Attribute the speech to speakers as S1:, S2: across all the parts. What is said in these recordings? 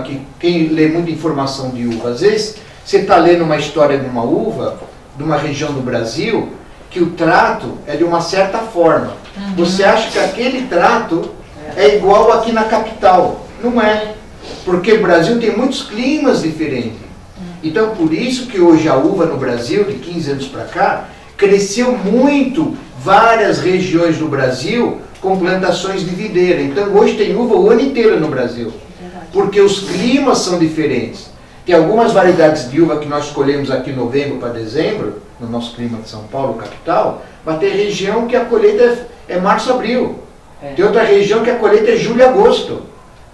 S1: que quem lê muita informação de uva, às vezes você está lendo uma história de uma uva, de uma região do Brasil, que o trato é de uma certa forma. Você acha que aquele trato é igual aqui na capital. Não é. Porque o Brasil tem muitos climas diferentes. Então, por isso que hoje a uva no Brasil, de 15 anos para cá, cresceu muito várias regiões do Brasil com plantações de videira. Então, hoje tem uva o ano inteiro no Brasil. Porque os climas são diferentes. Tem algumas variedades de uva que nós escolhemos aqui em novembro para dezembro, no nosso clima de São Paulo, capital, mas tem região que a colheita é março, abril. Tem outra região que a colheita é julho e agosto.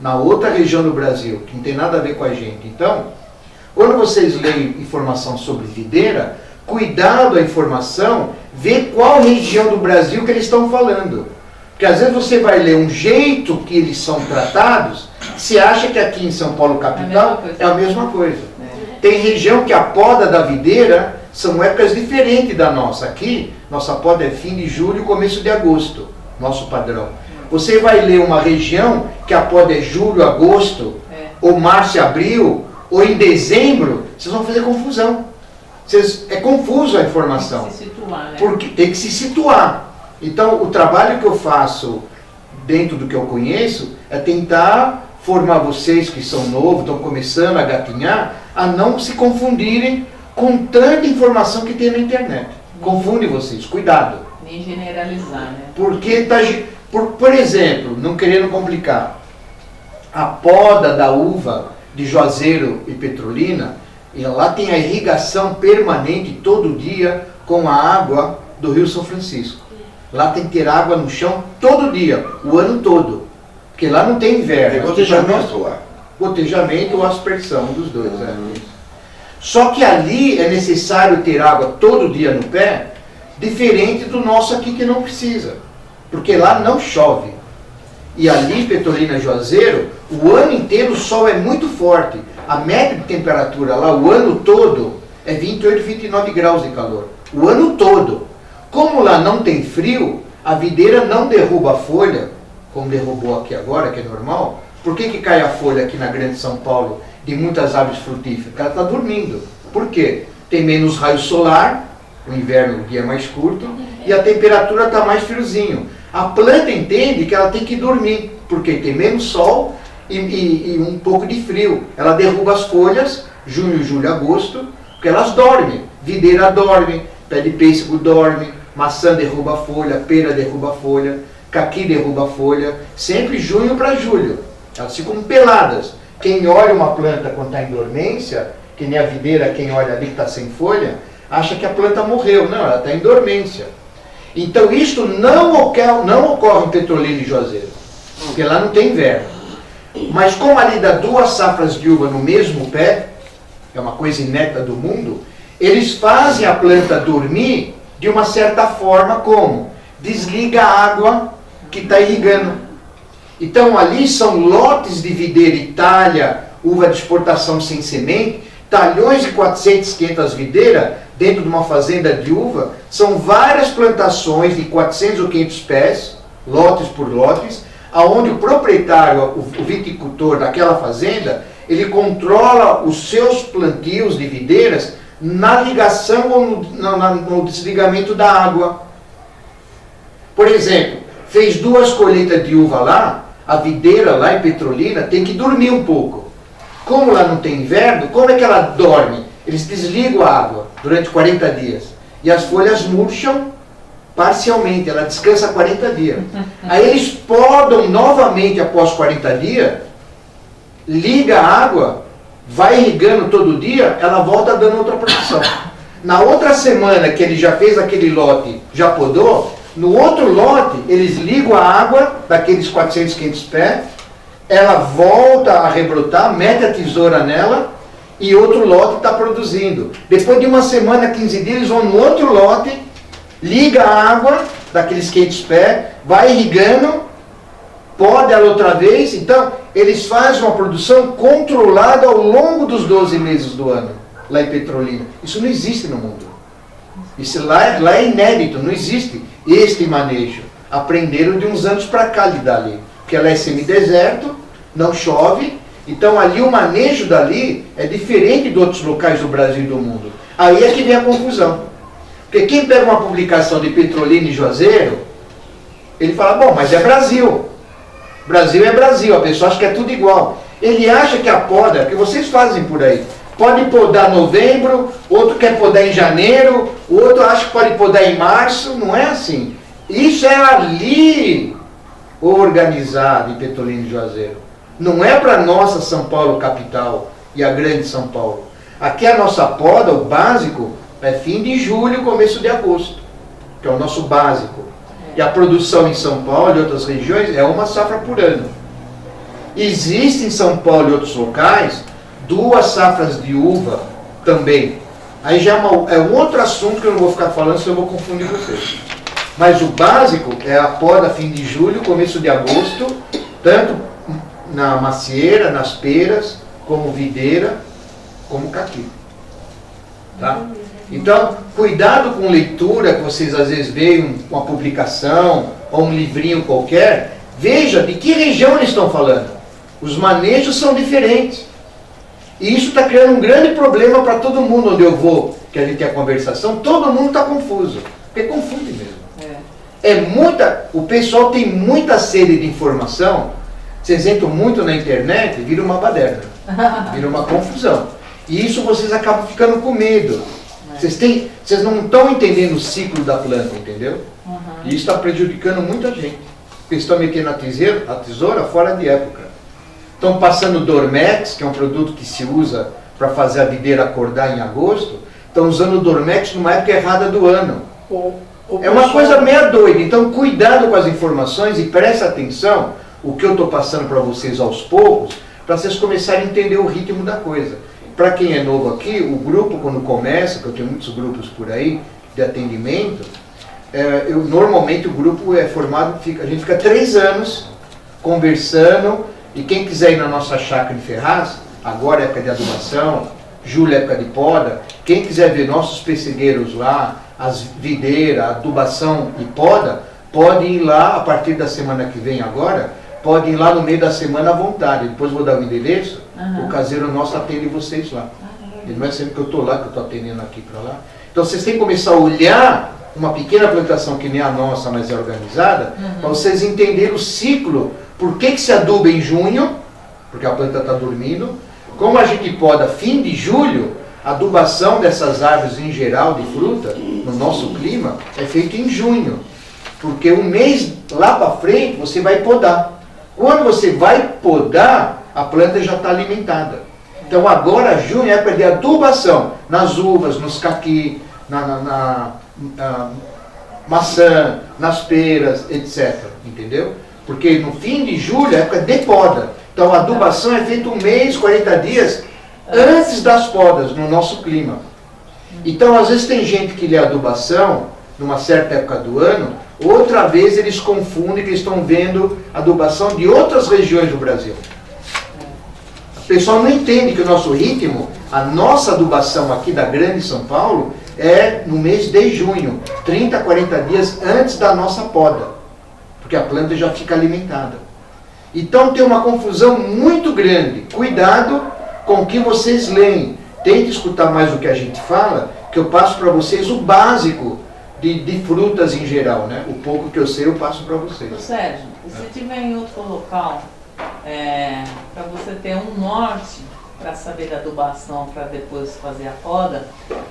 S1: Na outra região do Brasil, que não tem nada a ver com a gente. Então, quando vocês leem informação sobre videira, cuidado a informação, ver qual região do Brasil que eles estão falando. Porque às vezes você vai ler um jeito que eles são tratados, você acha que aqui em São Paulo capital é a mesma coisa. Tem região que a poda da videira são épocas diferentes da nossa. Aqui, nossa poda é fim de julho e começo de agosto, nosso padrão. Você vai ler uma região que a poda é julho, agosto, ou março e abril, ou em dezembro, vocês vão fazer confusão. É confuso a informação.
S2: Tem que se situar, né?
S1: Porque tem que se situar. Então, o trabalho que eu faço dentro do que eu conheço é tentar formar vocês que são novos, estão começando a gatinhar, a não se confundirem com tanta informação que tem na internet. Confunde vocês, cuidado.
S2: Nem generalizar, né?
S1: Porque, por exemplo, não querendo complicar, a poda da uva de Juazeiro e Petrolina, e lá tem a irrigação permanente todo dia com a água do Rio São Francisco. Lá tem que ter água no chão todo dia, o ano todo. Porque lá não tem inverno.
S3: Tem gotejamento lá.
S1: Gotejamento ou aspersão, dos dois. Só que ali é necessário ter água todo dia no pé, diferente do nosso aqui que não precisa. Porque lá não chove. E ali, Petrolina e Juazeiro, o ano inteiro o sol é muito forte. A média de temperatura lá, o ano todo, é 28, 29 graus de calor. O ano todo. Como lá não tem frio, a videira não derruba a folha, como derrubou aqui agora, que é normal. Por que cai a folha aqui na Grande São Paulo de muitas aves frutíferas? Porque ela está dormindo. Por quê? Tem menos raio solar, o inverno o dia é mais curto, e a temperatura está mais friozinho. A planta entende que ela tem que dormir, porque tem menos sol e um pouco de frio. Ela derruba as folhas, junho, julho, agosto, porque elas dormem. Videira dorme, pé de pêssego dorme, maçã derruba a folha, pera derruba a folha, caqui derruba a folha, sempre junho para julho. Elas ficam peladas. Quem olha uma planta quando está em dormência, que nem a videira, quem olha ali que está sem folha, acha que a planta morreu. Não, ela está em dormência. Então isto não ocorre em Petrolina e Juazeiro, porque lá não tem inverno. Mas como ali dá 2 safras de uva no mesmo pé, é uma coisa inédita do mundo, eles fazem a planta dormir de uma certa forma, como? Desliga a água que está irrigando. Então ali são lotes de videira Itália, uva de exportação sem semente, talhões de 400, 500 videiras, dentro de uma fazenda de uva, são várias plantações de 400 ou 500 pés, lotes por lotes, aonde o proprietário, o viticultor daquela fazenda, ele controla os seus plantios de videiras na ligação ou no desligamento da água. Por exemplo, fez 2 colheitas de uva lá, a videira lá em Petrolina tem que dormir um pouco. Como lá não tem inverno, como é que ela dorme? Eles desligam a água durante 40 dias. E as folhas murcham parcialmente, ela descansa 40 dias. Aí eles podam novamente após 40 dias, liga a água, vai irrigando todo dia, ela volta dando outra produção. Na outra semana que ele já fez aquele lote, já podou, no outro lote eles ligam a água daqueles 400, 500 pés, ela volta a rebrotar, mete a tesoura nela e outro lote está produzindo. Depois de uma semana, 15 dias, eles vão no outro lote, liga a água daqueles 500 pés, vai irrigando, poda ela outra vez. Então, eles fazem uma produção controlada ao longo dos 12 meses do ano, lá em Petrolina. Isso não existe no mundo. Isso lá é inédito, não existe este manejo. Aprenderam de uns anos para cá lidar ali. Porque ela é semideserto, não chove, Então ali o manejo dali é diferente de outros locais do Brasil e do mundo. Aí é que vem a confusão. Porque quem pega uma publicação de Petrolina e Juazeiro, ele fala, bom, mas é Brasil. Brasil é Brasil, a pessoa acha que é tudo igual. Ele acha que a poda, que vocês fazem por aí, pode podar em novembro, outro quer podar em janeiro, o outro acha que pode podar em março, não é assim. Isso é ali organizado em Petrolina e Juazeiro. Não é para nossa São Paulo capital e a grande São Paulo. Aqui a nossa poda, o básico, é fim de julho, começo de agosto, que é o nosso básico. E a produção em São Paulo e outras regiões é uma safra por ano. Existe em São Paulo e outros locais 2 safras de uva também. Aí já é um outro assunto que eu não vou ficar falando, senão eu vou confundir vocês. Mas o básico é a poda fim de julho, começo de agosto, tanto na macieira, nas peras, como videira, como caqui. Tá? Então, cuidado com leitura, que vocês às vezes veem uma publicação ou um livrinho qualquer, veja de que região eles estão falando. Os manejos são diferentes. E isso está criando um grande problema para todo mundo onde eu vou, que a gente tem a conversação, todo mundo está confuso. Porque confunde mesmo. O pessoal tem muita sede de informação, vocês entram muito na internet, vira uma baderna, vira uma confusão. E isso vocês acabam ficando com medo. Vocês não estão entendendo o ciclo da planta, entendeu? E isso está prejudicando muita gente. Porque estão metendo a tesoura fora de época. Estão passando o Dormex, que é um produto que se usa para fazer a videira acordar em agosto. Estão usando o Dormex numa época errada do ano. É uma coisa meio doida. Então cuidado com as informações e presta atenção o que eu estou passando para vocês aos poucos, para vocês começarem a entender o ritmo da coisa. Para quem é novo aqui, o grupo quando começa, que eu tenho muitos grupos por aí de atendimento, normalmente o grupo é formado, a gente fica 3 anos conversando, e quem quiser ir na nossa chácara em Ferraz, agora é época de adubação, julho é época de poda, quem quiser ver nossos pessegueiros lá, as videiras, adubação e poda, pode ir lá a partir da semana que vem agora, pode ir lá no meio da semana à vontade. Depois vou dar o endereço, o caseiro nosso atende vocês lá. E não é sempre que eu estou lá, que eu estou atendendo aqui para lá. Então vocês têm que começar a olhar uma pequena plantação que nem a nossa, mas é organizada, para vocês entenderem o ciclo. Por que se aduba em junho? Porque a planta está dormindo. Como a gente poda fim de julho, a adubação dessas árvores em geral de fruta, no nosso clima, é feita em junho. Porque um mês lá para frente você vai podar. Quando você vai podar, a planta já está alimentada. Então agora junho é época de adubação nas uvas, nos caqui, na maçã, nas peras, etc. Entendeu? Porque no fim de julho é época de poda. Então a adubação é feita 1 mês, 40 dias antes das podas, no nosso clima. Então às vezes tem gente que lê adubação numa certa época do ano, outra vez eles confundem que eles estão vendo adubação de outras regiões do Brasil. O pessoal não entende que o nosso ritmo, a nossa adubação aqui da grande São Paulo, é no mês de junho, 30, 40 dias antes da nossa poda, porque a planta já fica alimentada. Então tem uma confusão muito grande. Cuidado com o que vocês leem. Tente escutar mais o que a gente fala, que eu passo para vocês o básico de frutas em geral, né? O pouco que eu sei eu passo para vocês.
S2: Sérgio, se tiver em outro local, para você ter um norte para saber da adubação, para depois fazer a poda,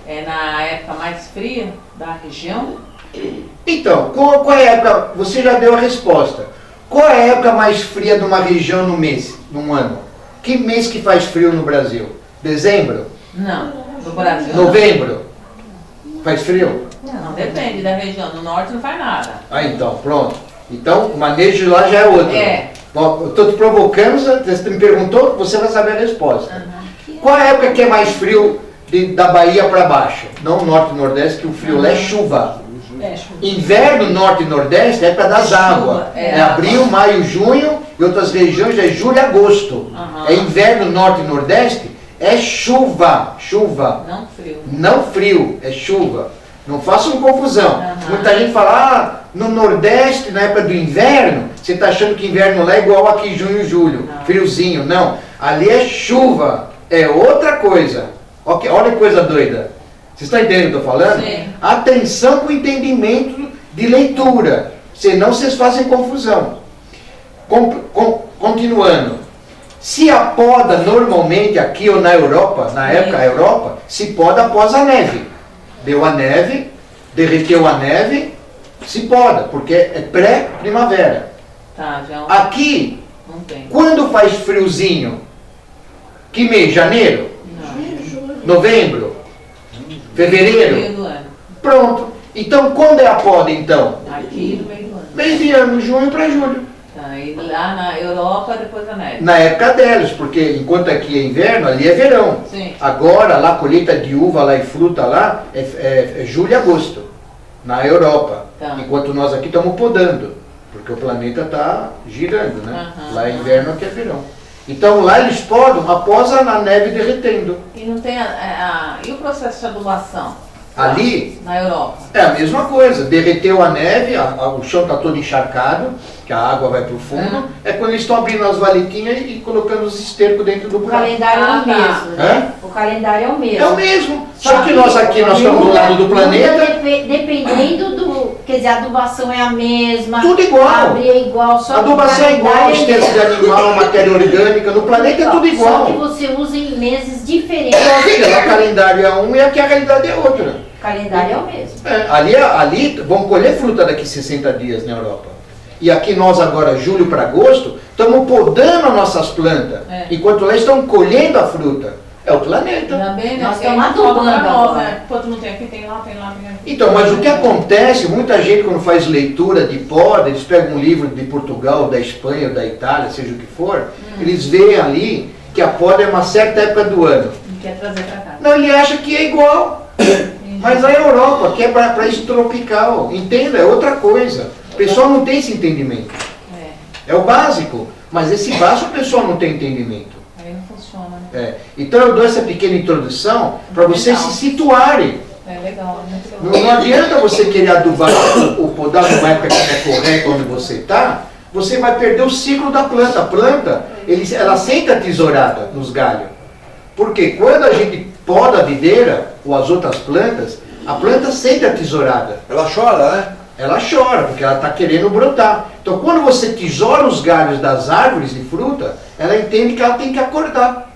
S2: na época mais fria da região?
S1: Então, qual é a época? Você já deu a resposta. Qual é a época mais fria de uma região no mês, num ano? Que mês que faz frio no Brasil? Dezembro?
S2: Não, no Brasil.
S1: Novembro? Faz frio?
S2: Não, depende da região. No norte não faz nada.
S1: Ah, então, pronto. Então, o manejo lá já é outro. Bom, eu estou te provocando, você me perguntou, você vai saber a resposta. Qual é a época que é mais frio da Bahia para baixo? Não norte e nordeste, que o frio lá é chuva. Inverno, norte e nordeste é época das águas. É abril, maio, junho, e outras regiões é julho e agosto. É inverno, norte e nordeste, é chuva. Chuva.
S2: Não frio.
S1: Não frio, é chuva. Não façam confusão. Muita gente fala, no Nordeste, na época do inverno, você está achando que inverno lá é igual aqui junho e julho, friozinho. Não. Ali é chuva, é outra coisa. Olha que coisa doida. Vocês estão entendendo o que eu estou falando?
S2: Sim.
S1: Atenção com o entendimento de leitura, senão vocês fazem confusão. Continuando. Se a poda normalmente aqui ou na Europa, na época a Europa, se poda após a neve. Deu a neve, derreteu a neve, se poda, porque é pré-primavera.
S2: Tá, já
S1: Aqui,
S2: não tem.
S1: quando faz friozinho, que mês? Janeiro?
S2: Não.
S1: Novembro?
S2: Meio
S1: Fevereiro?
S2: do ano.
S1: Pronto. Então, quando é a poda, então?
S2: Aqui no meio do ano.
S1: Meio de ano, junho para julho.
S2: Tá, e lá na Europa, depois da neve.
S1: Na época deles, porque enquanto aqui é inverno, ali é verão.
S2: Sim.
S1: Agora, lá, colheita de uva lá e fruta lá, é julho e agosto, na Europa.
S2: Tá.
S1: Enquanto nós aqui estamos podando, porque o planeta está girando, né?
S2: Aham.
S1: Lá é inverno, aqui é verão. Então lá eles podam após a neve derretendo.
S2: E não tem e o processo de adubação?
S1: Ali
S2: Na Europa.
S1: é a mesma coisa, derreteu a neve, o chão está todo encharcado, que a água vai para o fundo, é quando eles estão abrindo as valetinhas e colocando os estercos dentro do
S3: O
S1: buraco.
S3: calendário é o mesmo, né?
S1: Hã?
S3: O calendário é o mesmo.
S1: É o mesmo, só que nós aqui nós estamos do lado do planeta,
S3: Dependendo do... Quer dizer, a adubação é a mesma.
S1: Tudo igual.
S3: Abrir é igual. Só
S1: a adubação é
S3: que o
S1: igual,
S3: calendário
S1: esterco de animal, matéria orgânica, no planeta é tudo
S3: Só que
S1: igual.
S3: você usa em meses diferentes.
S1: Porque lá o calendário é um e aqui a realidade é outra.
S3: O calendário é o mesmo.
S1: Ali vão colher fruta daqui 60 dias na Europa. E aqui nós agora, julho para agosto, estamos podando as nossas plantas. Enquanto lá estão colhendo a fruta. É o planeta.
S2: Ainda bem, né?
S3: Nós
S2: Porque
S3: estamos
S2: aí falta pra
S3: adubando
S2: nós,
S3: agora.
S2: né? Enquanto não tem aqui, tem lá, tem lá, tem aqui.
S1: Então, mas o que acontece, muita gente quando faz leitura de poda, eles pegam um livro de Portugal, da Espanha ou da Itália, seja o que for, eles veem ali que a poda é uma certa época do ano.
S2: Não quer trazer pra cá.
S1: Não, ele acha que é igual. Mas a Europa, que é para isso tropical, entenda, é outra coisa. O pessoal não tem esse entendimento. É o básico, mas esse básico o pessoal não tem entendimento.
S2: Aí não funciona, né?
S1: Então eu dou essa pequena introdução para vocês se situarem.
S2: É legal, né?
S1: Não adianta você querer adubar ou podar numa época que não é correta onde você está, você vai perder o ciclo da planta. A planta, ela sente a tesourada nos galhos. Porque quando a gente poda a videira ou as outras plantas, a planta sente a tesourada.
S4: Ela chora, né?
S1: Ela chora, porque ela está querendo brotar. Então quando você tesoura os galhos das árvores de fruta, ela entende que ela tem que acordar.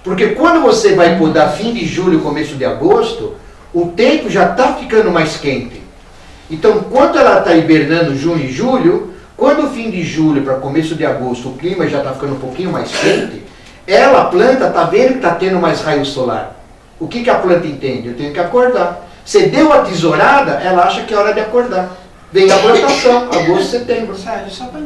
S1: Porque quando você vai podar fim de julho, começo de agosto, o tempo já está ficando mais quente. Então, quando ela está hibernando junho e julho, quando o fim de julho para começo de agosto o clima já está ficando um pouquinho mais quente, a planta está vendo que está tendo mais raio solar. O que a planta entende? Eu tenho que acordar. Você deu a tesourada, ela acha que é hora de acordar. Vem a brotação, agosto, setembro.
S5: Sérgio, só para